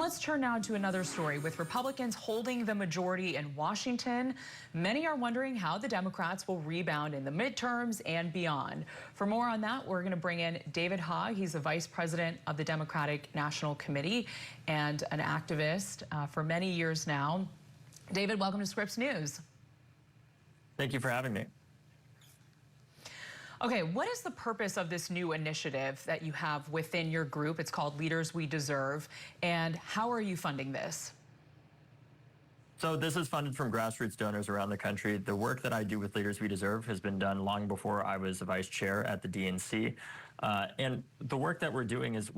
Let's turn now to another story. With Republicans holding the majority in Washington, many are wondering how the Democrats will rebound in the midterms and beyond. For more on that, we're going to bring in David Hogg. He's the vice president of the Democratic National Committee and an activist for many years now. David, welcome to Scripps News. Thank you for having me. Okay, what is the purpose of this new initiative that you have within your group? It's called Leaders We Deserve. And how are you funding this? So this is funded from grassroots donors around the country. The work that I do with Leaders We Deserve has been done long before I was a vice chair at the DNC. And the work that we're doing is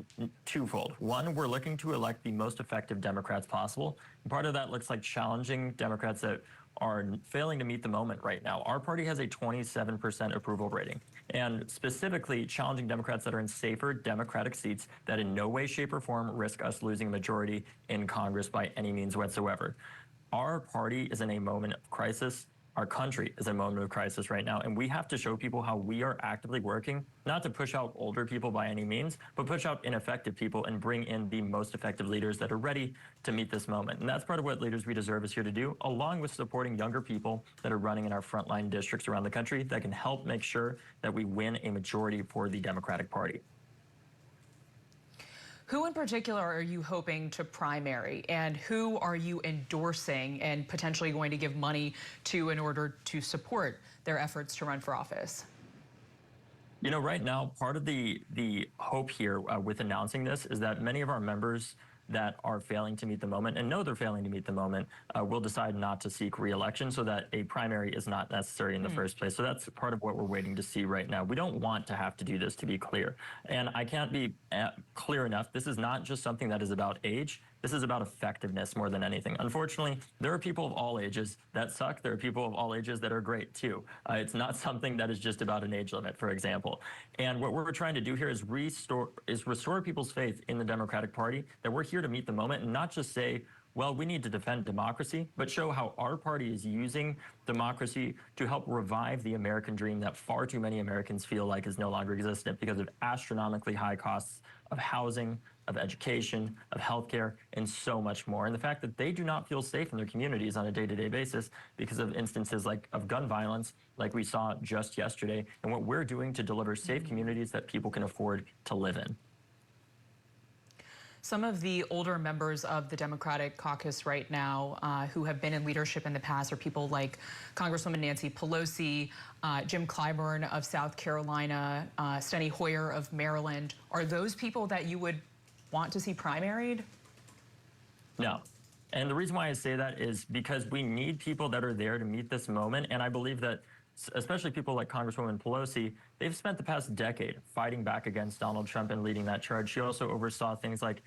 twofold. One, we're looking to elect the most effective Democrats possible. And part of that looks like challenging Democrats that are failing to meet the moment right now. Our party has a 27% approval rating, and specifically challenging Democrats that are in safer Democratic seats that in no way, shape, or form risk us losing a majority in Congress by any means whatsoever. Our party is in a moment of crisis. Our country is in a moment of crisis right now, and we have to show people how we are actively working, not to push out older people by any means, but push out ineffective people and bring in the most effective leaders that are ready to meet this moment. And that's part of what Leaders We Deserve is here to do, along with supporting younger people that are running in our frontline districts around the country that can help make sure that we win a majority for the Democratic Party. Who in particular are you hoping to primary, and who are you endorsing and potentially going to give money to in order to support their efforts to run for office? You know, right now, part of the hope here with announcing this is that many of our members that are failing to meet the moment and know they're failing to meet the moment will decide not to seek re-election, so that a primary is not necessary in the first place. So that's part of what we're waiting to see right now. We don't want to have to do this, to be clear. And I can't be clear enough. This is not just something that is about age. This is about effectiveness more than anything. Unfortunately, there are people of all ages that suck. There are people of all ages that are great too. It's not something that is just about an age limit, for example. And what we're trying to do here is restore people's faith in the Democratic Party, that we're here to meet the moment and not just say, well, we need to defend democracy, but show how our party is using democracy to help revive the American dream that far too many Americans feel like is no longer existent because of astronomically high costs of housing, of education, of healthcare, and so much more. And the fact that they do not feel safe in their communities on a day-to-day basis because of instances of gun violence, like we saw just yesterday, and what we're doing to deliver safe communities that people can afford to live in. Some of the older members of the Democratic caucus right now who have been in leadership in the past are people like Congresswoman Nancy Pelosi, Jim Clyburn of South Carolina, Steny Hoyer of Maryland. Are those people that you would want to see primaried? No. And the reason why I say that is because we need people that are there to meet this moment. And I believe that especially people like Congresswoman Pelosi, they've spent the past decade fighting back against Donald Trump and leading that charge. She also oversaw things like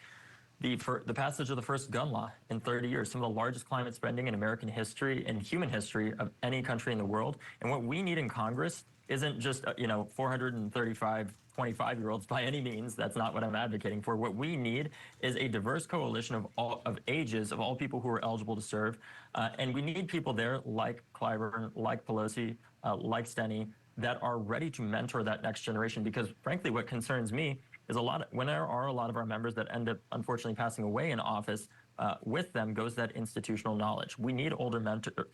the passage of the first gun law in 30 years, some of the largest climate spending in American history and human history of any country in the world. And what we need in Congress isn't just, 435 25-year-olds by any means. That's not what I'm advocating for. What we need is a diverse coalition of ages of all people who are eligible to serve. And we need people there like Clyburn, like Pelosi, like Steny, that are ready to mentor that next generation. Because frankly, what concerns me is when there are a lot of our members that end up unfortunately passing away in office, with them goes that institutional knowledge. We need older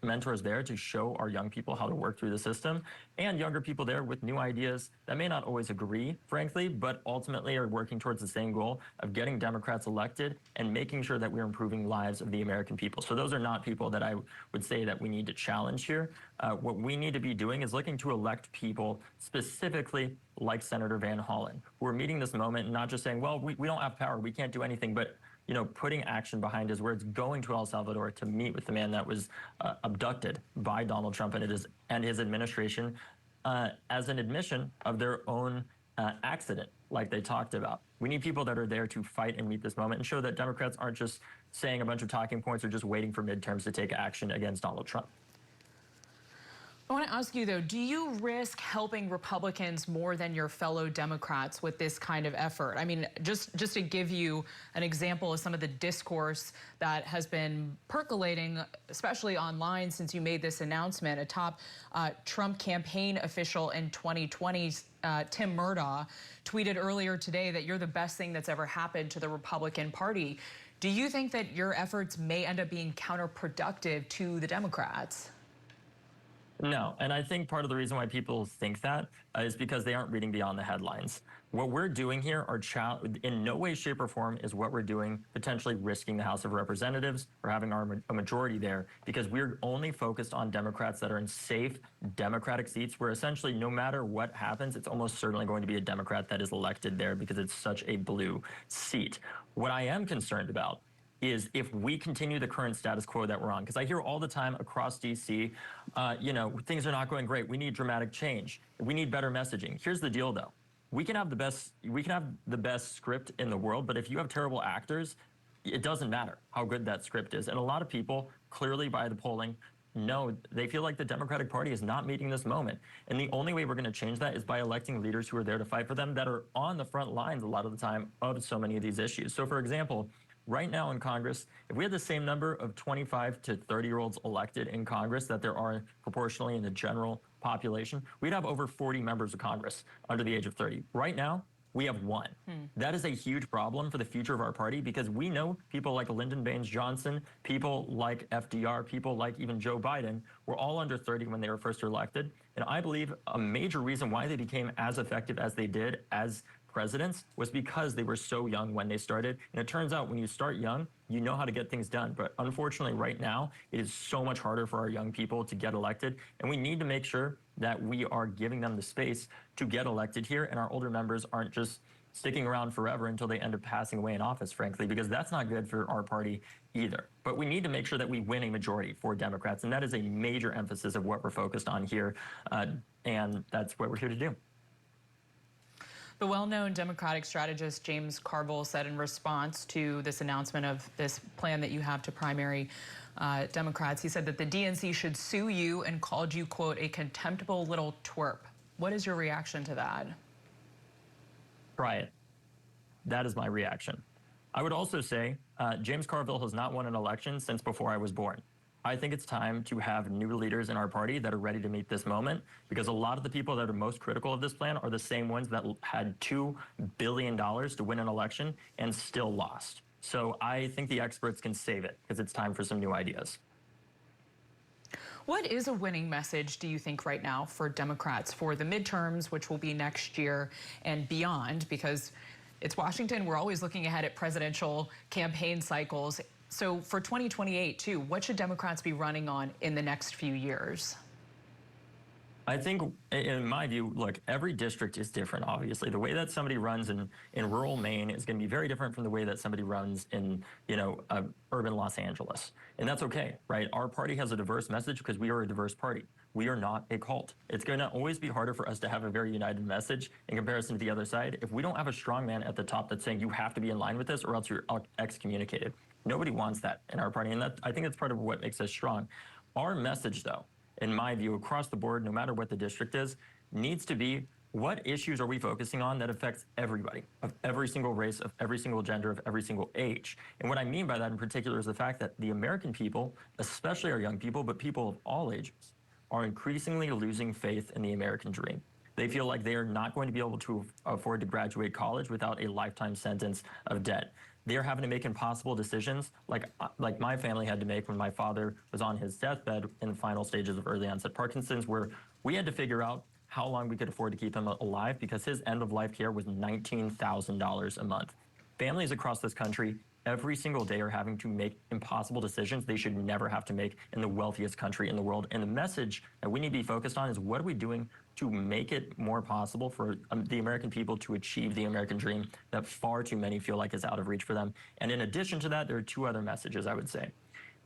mentors there to show our young people how to work through the system, and younger people there with new ideas that may not always agree, frankly, but ultimately are working towards the same goal of getting Democrats elected and making sure that we're improving lives of the American people. So those are not people that I would say that we need to challenge here. What we need to be doing is looking to elect people specifically like Senator Van Hollen, who are meeting this moment and not just saying, well, we don't have power, we can't do anything, but putting action behind his words, going to El Salvador to meet with the man that was abducted by Donald Trump and his administration as an admission of their own accident, like they talked about. We need people that are there to fight and meet this moment and show that Democrats aren't just saying a bunch of talking points or just waiting for midterms to take action against Donald Trump. I want to ask you, though, do you risk helping Republicans more than your fellow Democrats with this kind of effort? I mean, just to give you an example of some of the discourse that has been percolating, especially online since you made this announcement, a top Trump campaign official in 2020, Tim Murtaugh, tweeted earlier today that you're the best thing that's ever happened to the Republican Party. Do you think that your efforts may end up being counterproductive to the Democrats? No, and I think part of the reason why people think that is because they aren't reading beyond the headlines. What we're doing here are in no way, shape, or form is what we're doing potentially risking the House of Representatives or having a majority there, because we're only focused on Democrats that are in safe Democratic seats where essentially no matter what happens, it's almost certainly going to be a Democrat that is elected there because it's such a blue seat. What I am concerned about is if we continue the current status quo that we're on. Because I hear all the time across D.C., things are not going great. We need dramatic change. We need better messaging. Here's the deal, though. We can have the best script in the world, but if you have terrible actors, it doesn't matter how good that script is. And a lot of people, clearly by the polling, know they feel like the Democratic Party is not meeting this moment. And the only way we're going to change that is by electing leaders who are there to fight for them, that are on the front lines a lot of the time of so many of these issues. So, for example, right now in Congress, if we had the same number of 25 to 30-year-olds elected in Congress that there are proportionally in the general population, we'd have over 40 members of Congress under the age of 30. Right now, we have one. That is a huge problem for the future of our party, because we know people like Lyndon Baines Johnson, people like FDR, people like even Joe Biden were all under 30 when they were first elected. And I believe a major reason why they became as effective as they did as presidents was because they were so young when they started. And it turns out when you start young, you know how to get things done. But unfortunately, right now, it is so much harder for our young people to get elected. And we need to make sure that we are giving them the space to get elected here. And our older members aren't just sticking around forever until they end up passing away in office, frankly, because that's not good for our party either. But we need to make sure that we win a majority for Democrats. And that is a major emphasis of what we're focused on here. And that's what we're here to do. The well-known Democratic strategist James Carville said in response to this announcement of this plan that you have to primary Democrats, he said that the DNC should sue you and called you, quote, a contemptible little twerp. What is your reaction to that? Try it. That is my reaction. I would also say James Carville has not won an election since before I was born. I think it's time to have new leaders in our party that are ready to meet this moment, because a lot of the people that are most critical of this plan are the same ones that had $2 billion to win an election and still lost. So I think the experts can save it, because it's time for some new ideas. What is a winning message, do you think, right now for Democrats for the midterms, which will be next year and beyond? Because it's Washington. We're always looking ahead at presidential campaign cycles. So for 2028, too, what should Democrats be running on in the next few years? I think, in my view, look, every district is different, obviously. The way that somebody runs in rural Maine is going to be very different from the way that somebody runs in, urban Los Angeles. And that's okay, right? Our party has a diverse message because we are a diverse party. We are not a cult. It's going to always be harder for us to have a very united message in comparison to the other side if we don't have a strong man at the top that's saying you have to be in line with this or else you're excommunicated. Nobody wants that in our party, and I think that's part of what makes us strong. Our message, though, in my view, across the board, no matter what the district is, needs to be, what issues are we focusing on that affects everybody, of every single race, of every single gender, of every single age? And what I mean by that in particular is the fact that the American people, especially our young people, but people of all ages, are increasingly losing faith in the American dream. They feel like they are not going to be able to afford to graduate college without a lifetime sentence of debt. They are having to make impossible decisions like my family had to make when my father was on his deathbed in the final stages of early onset Parkinson's, where we had to figure out how long we could afford to keep him alive because his end-of-life care was $19,000 a month. Families across this country every single day are having to make impossible decisions they should never have to make in the wealthiest country in the world. And the message that we need to be focused on is, what are we doing to make it more possible for the American people to achieve the American dream that far too many feel like is out of reach for them? And in addition to that, there are two other messages I would say.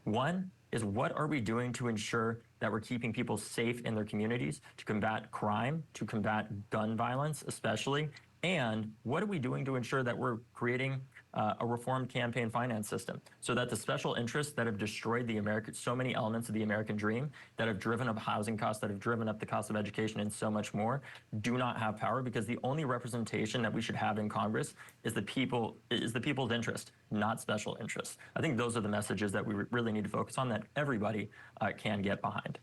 One is, what are we doing to ensure that we're keeping people safe in their communities, to combat crime, to combat gun violence especially? And what are we doing to ensure that we're creating a reformed campaign finance system so that the special interests that have destroyed so many elements of the American dream, that have driven up housing costs, that have driven up the cost of education and so much more, do not have power, because the only representation that we should have in Congress is the people's interest, not special interests. I think those are the messages that we really need to focus on, that everybody can get behind.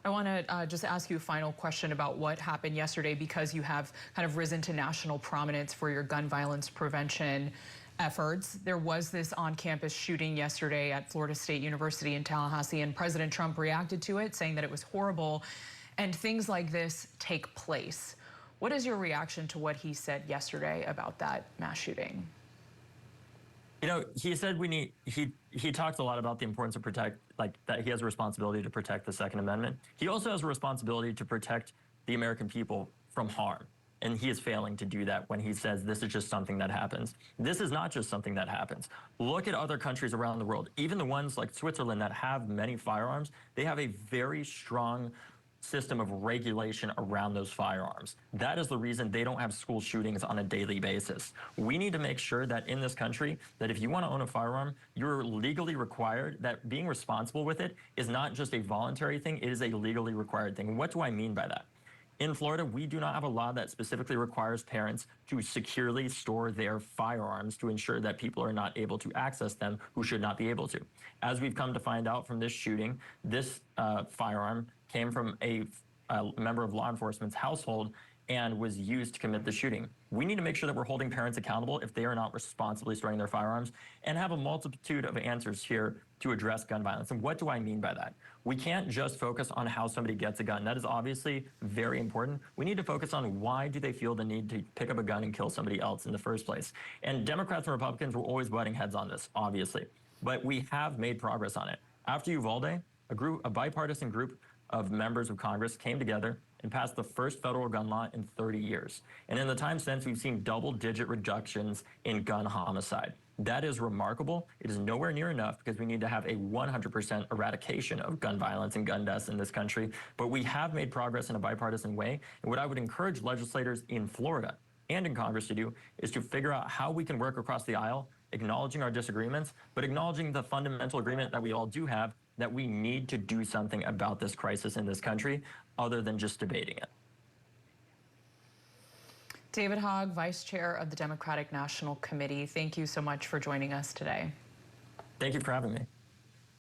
I want to just ask you a final question about what happened yesterday, because you have kind of risen to national prominence for your gun violence prevention efforts. There was this on-campus shooting yesterday at Florida State University in Tallahassee, and President Trump reacted to it, saying that it was horrible, and things like this take place. What is your reaction to what he said yesterday about that mass shooting? You know, he said he talked a lot about the importance of that he has a responsibility to protect the Second Amendment. He also has a responsibility to protect the American people from harm. And he is failing to do that when he says this is just something that happens. This is not just something that happens. Look at other countries around the world, even the ones like Switzerland that have many firearms. They have a very strong system of regulation around those firearms. That is the reason they don't have school shootings on a daily basis. We need to make sure that in this country, that if you want to own a firearm, you're legally required, that being responsible with it is not just a voluntary thing, it is a legally required thing. What do I mean by that? In Florida, we do not have a law that specifically requires parents to securely store their firearms to ensure that people are not able to access them who should not be able to. As we've come to find out from this shooting, this firearm came from a member of law enforcement's household and was used to commit the shooting. We need to make sure that we're holding parents accountable if they are not responsibly storing their firearms, and have a multitude of answers here to address gun violence. And what do I mean by that? We can't just focus on how somebody gets a gun. That is obviously very important. We need to focus on why do they feel the need to pick up a gun and kill somebody else in the first place. And Democrats and Republicans were always butting heads on this, obviously. But we have made progress on it. After Uvalde, a bipartisan group of members of Congress came together and passed the first federal gun law in 30 years. And in the time since, we've seen double-digit reductions in gun homicide. That is remarkable. It is nowhere near enough because we need to have a 100% eradication of gun violence and gun deaths in this country. But we have made progress in a bipartisan way. And what I would encourage legislators in Florida and in Congress to do is to figure out how we can work across the aisle, acknowledging our disagreements, but acknowledging the fundamental agreement that we all do have, that we need to do something about this crisis in this country other than just debating it. David Hogg, Vice Chair of the Democratic National Committee, thank you so much for joining us today. Thank you for having me.